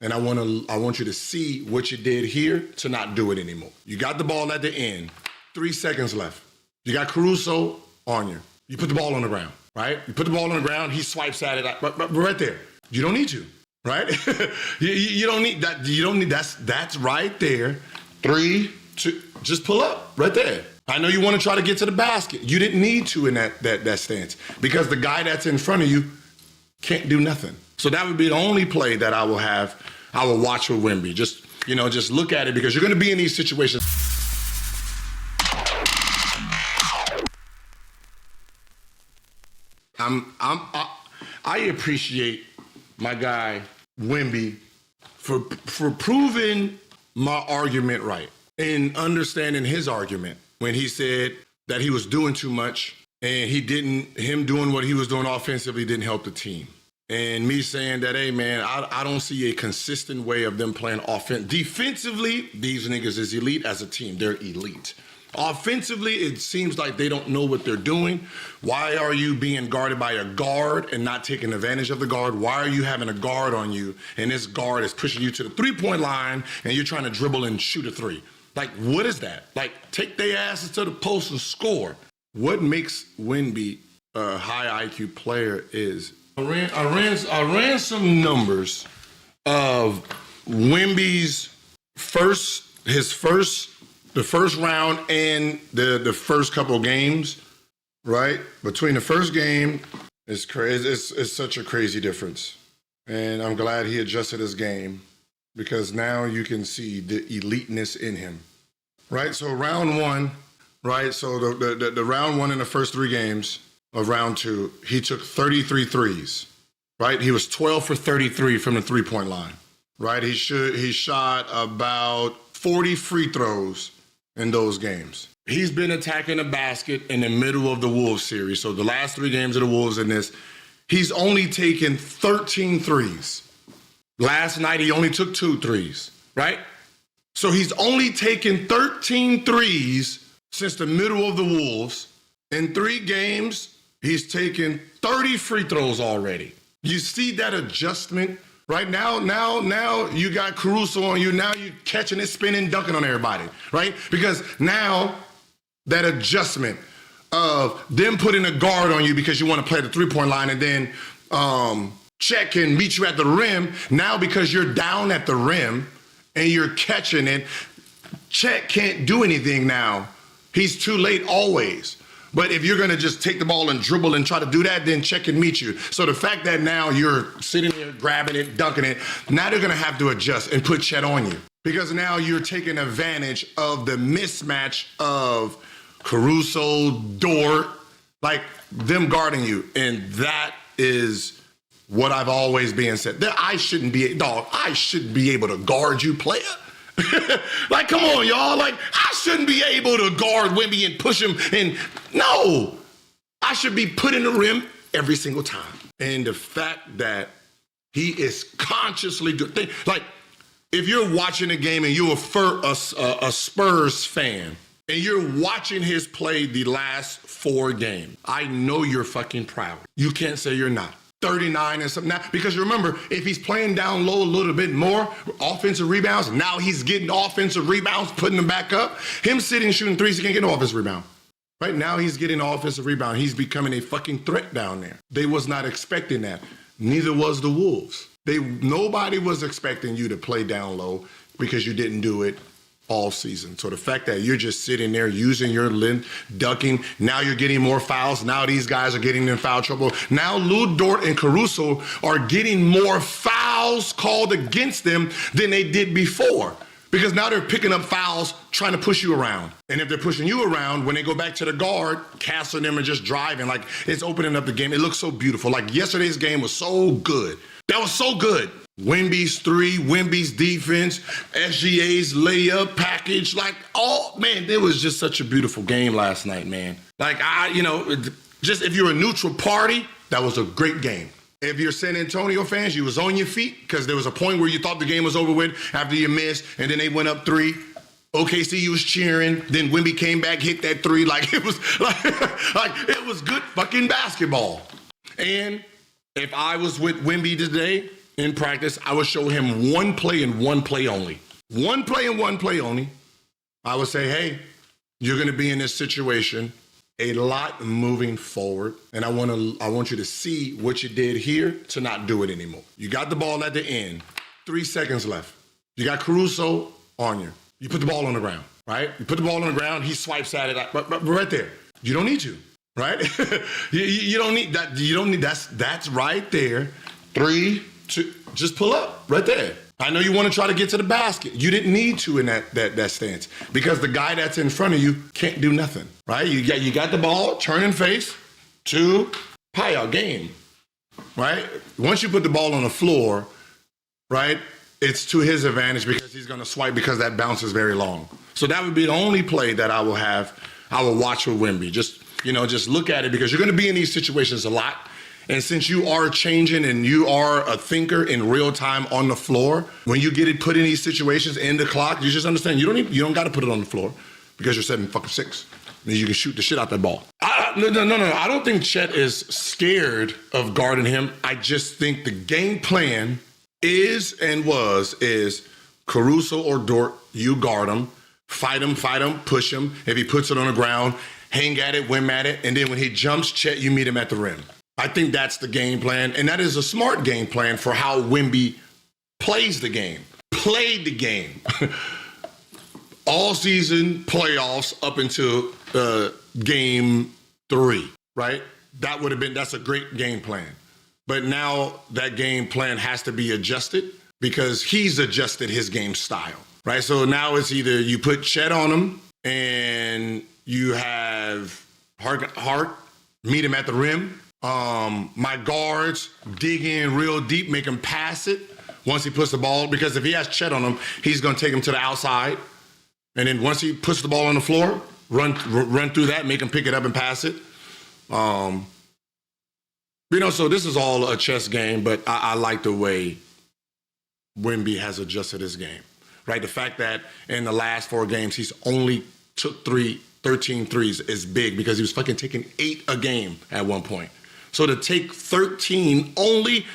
And I want you to see what you did here to not do it anymore. You got the ball at the end, 3 seconds left. You got Caruso on you. You put the ball on the ground, right? You put the ball on the ground, he swipes at it, but right there. You don't need to, right? you don't need that. You don't need, that's right there. 3, 2, just pull up right there. I know you want to try to get to the basket. You didn't need to in that stance because the guy that's in front of you can't do nothing. So that would be the only play that I will watch with Wemby. Just look at it because you're going to be in these situations. I appreciate my guy Wemby for proving my argument right and understanding his argument when he said that he was doing too much and him doing what he was doing offensively didn't help the team. And me saying that, hey, man, I don't see a consistent way of them playing offense. Defensively, these niggas is elite as a team. They're elite. Offensively, it seems like they don't know what they're doing. Why are you being guarded by a guard and not taking advantage of the guard? Why are you having a guard on you and this guard is pushing you to the three-point line and you're trying to dribble and shoot a three? Like, what is that? Like, take their asses to the post and score. What makes Wemby a high IQ player is I ran some numbers of Wemby's the first round and the first couple games, right? Between the first game, it's crazy. It's such a crazy difference. And I'm glad he adjusted his game because now you can see the eliteness in him, right? So round one, right? So the round one in the first 3 games of round 2, he took 33 threes, right? He was 12 for 33 from the three-point line, right? He shot about 40 free throws in those games. He's been attacking the basket in the middle of the Wolves series. So the last 3 games of the Wolves in this, he's only taken 13 threes. Last night, he only took 2 threes, right? So he's only taken 13 threes since the middle of the Wolves. In 3 games, he's taken 30 free throws already. You see that adjustment? Right now you got Caruso on you. Now you're catching it, spinning, dunking on everybody, right? Because now that adjustment of them putting a guard on you because you want to play the three-point line and then Chet can meet you at the rim. Now because you're down at the rim and you're catching it, Chet can't do anything now. He's too late always. But if you're going to just take the ball and dribble and try to do that, then Chet can meet you. So the fact that now you're sitting there grabbing it, dunking it, now they're going to have to adjust and put Chet on you. Because now you're taking advantage of the mismatch of Caruso, Dort, like them guarding you. And that is what I've always been said. That I shouldn't be able to guard you, player. Like, come on, y'all. Like, I shouldn't be able to guard Wemby and push him. And no, I should be put in the rim every single time. And the fact that he is consciously good. Like, if you're watching a game and you're a Spurs fan and you're watching his play the last 4 games, I know you're fucking proud. You can't say you're not. 39 and something now, because remember, if he's playing down low a little bit more, offensive rebounds, now he's getting offensive rebounds, putting them back up. Him sitting shooting threes, he can't get no offensive rebound. Right now, he's getting offensive rebound. He's becoming a fucking threat down there. They was not expecting that. Neither was the Wolves. Nobody was expecting you to play down low because you didn't do it all season. So the fact that you're just sitting there using your ducking, now you're getting more fouls. Now these guys are getting in foul trouble. Now Lou Dort and Caruso are getting more fouls called against them than they did before. Because now they're picking up fouls, trying to push you around. And if they're pushing you around, when they go back to the guard, Cass and them are just driving. Like, it's opening up the game. It looks so beautiful. Like, yesterday's game was so good. That was so good. Wemby's 3, Wemby's defense, SGA's layup package. Like, it was just such a beautiful game last night, man. Like, just if you're a neutral party, that was a great game. If you're San Antonio fans, you was on your feet because there was a point where you thought the game was over with after you missed, and then they went up 3. OKC, you was cheering. Then Wemby came back, hit that 3. Like, it was like it was good fucking basketball. And if I was with Wemby today, in practice, I would show him one play and one play only. One play and one play only. I would say, hey, you're going to be in this situation a lot moving forward, and I want you to see what you did here to not do it anymore. You got the ball at the end, 3 seconds left. You got Caruso on you. You put the ball on the ground, right? You put the ball on the ground, he swipes at it, but right there. You don't need to, right? you don't need that. You don't need that's right there. 3, 2, just pull up right there. I know you want to try to get to the basket. You didn't need to in that stance because the guy that's in front of you can't do nothing, right? You got the ball, turn and face, 2, pie out game, right? Once you put the ball on the floor, right, it's to his advantage because he's going to swipe because that bounce is very long. So that would be the only play that I will watch with Wemby. Just look at it because you're going to be in these situations a lot. And since you are changing and you are a thinker in real time on the floor, when you get it put in these situations in the clock, you just understand you don't got to put it on the floor because you're 7-6. Then you can shoot the shit out that ball. No. I don't think Chet is scared of guarding him. I just think the game plan is Caruso or Dort, you guard him, fight him, push him. If he puts it on the ground, hang at it, whim at it, and then when he jumps, Chet, you meet him at the rim. I think that's the game plan, and that is a smart game plan for how Wemby plays the game. Played the game. All season, playoffs, up until game 3, right? That's a great game plan. But now that game plan has to be adjusted because he's adjusted his game style, right? So now it's either you put Chet on him and you have Hart meet him at the rim. My guards dig in real deep, make him pass it once he puts the ball, because if he has Chet on him, he's going to take him to the outside. And then once he puts the ball on the floor, run through that, make him pick it up and pass it. So this is all a chess game, but I like the way Wemby has adjusted his game, right? The fact that in the last 4 games, he's only took 13 threes is big because he was fucking taking 8 a game at one point. So to take 13 only,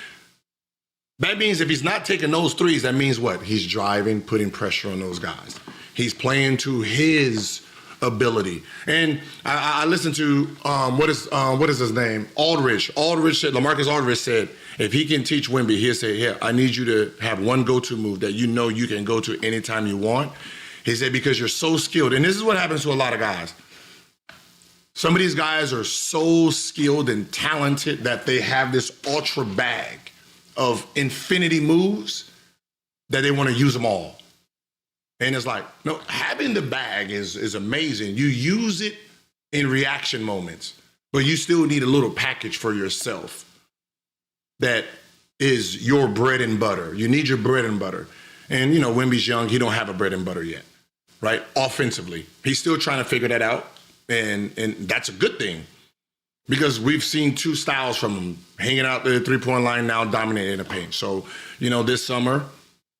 that means if he's not taking those threes, that means what? He's driving, putting pressure on those guys. He's playing to his ability. And I listened to, what is his name? Aldridge. LaMarcus Aldridge said, if he can teach Wemby, he'll say, yeah, I need you to have one go-to move that you know you can go to anytime you want. He said, because you're so skilled. And this is what happens to a lot of guys. Some of these guys are so skilled and talented that they have this ultra bag of infinity moves that they want to use them all. And it's like, no, having the bag is amazing. You use it in reaction moments, but you still need a little package for yourself that is your bread and butter. You need your bread and butter. And, Wemby's young. He don't have a bread and butter yet, right? Offensively. He's still trying to figure that out. And that's a good thing because we've seen 2 styles from him, hanging out the 3-point line, now dominating the paint. So, this summer,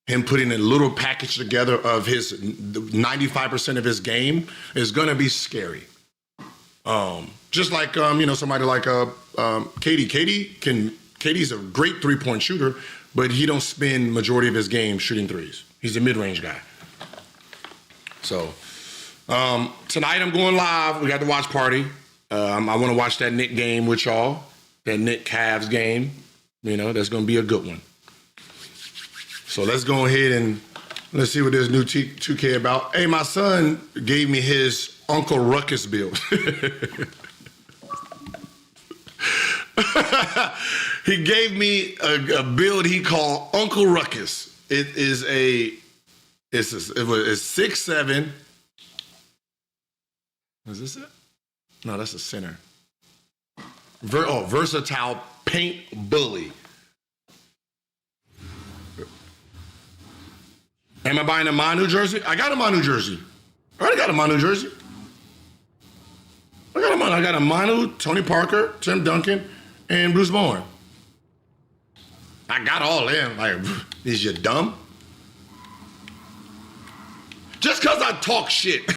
him putting a little package together of his 95% of his game is going to be scary. Just like, somebody like Katie. Katie's a great 3-point shooter, but he don't spend majority of his game shooting threes. He's a mid-range guy. So tonight I'm going live. We got the watch party. I want to watch that Knicks game with y'all, that Knicks Cavs game. That's going to be a good one. So let's go ahead and let's see what this new 2K about. Hey, my son gave me his Uncle Ruckus build. He gave me a build he called Uncle Ruckus. It's 6'7". Is this it? No, that's a center. Versatile paint bully. Am I buying a Manu jersey? I got a Manu jersey. I already got a Manu jersey. I got a Manu, Tony Parker, Tim Duncan, and Bruce Bowen. I got all them. Like, is you dumb? Just because I talk shit.